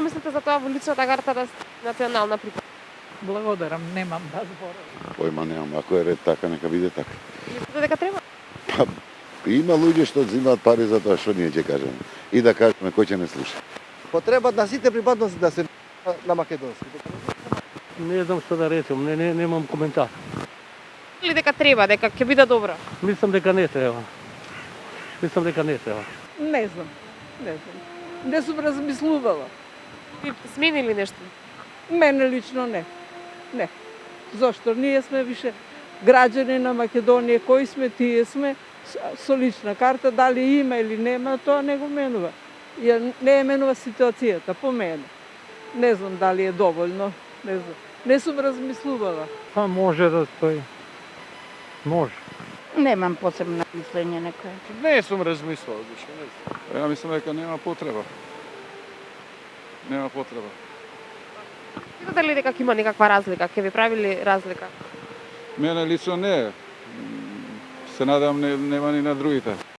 мислите за тоа во личната карта да сте национална приpadност? Благодарам, немам да зборам. Појма немам, ако е ред така, нека биде така. Мислите дека треба? Па, има луѓе што земаат пари за тоа, што ние ќе кажеме. И да кажеме кој ќе не слуша. Потреба на сите припадности да се на македонски. Не знам што да речем, немам коментар. Или дека треба, дека ќе биде добро? Мислам дека не треба. Не знам. Не сум размислувала. Би сменили нешто? Мене лично не. Не. Зошто? Ние сме више граѓани на Македонија, кои сме, тие сме, со лична карта, дали има или нема, тоа не го менува. Не е менува ситуацијата, по мене. Не знам дали е доволно, не знам. Не сум размислувала. Па може да стои. Може. Немам посебно мислење некој. Не сум размислувал више, не знам. Ја мислам дека нема потреба. Мислите ли дека ќе има некаква разлика? Ќе ви правили разлика? Мене лично не. Се надам нема ни на другите.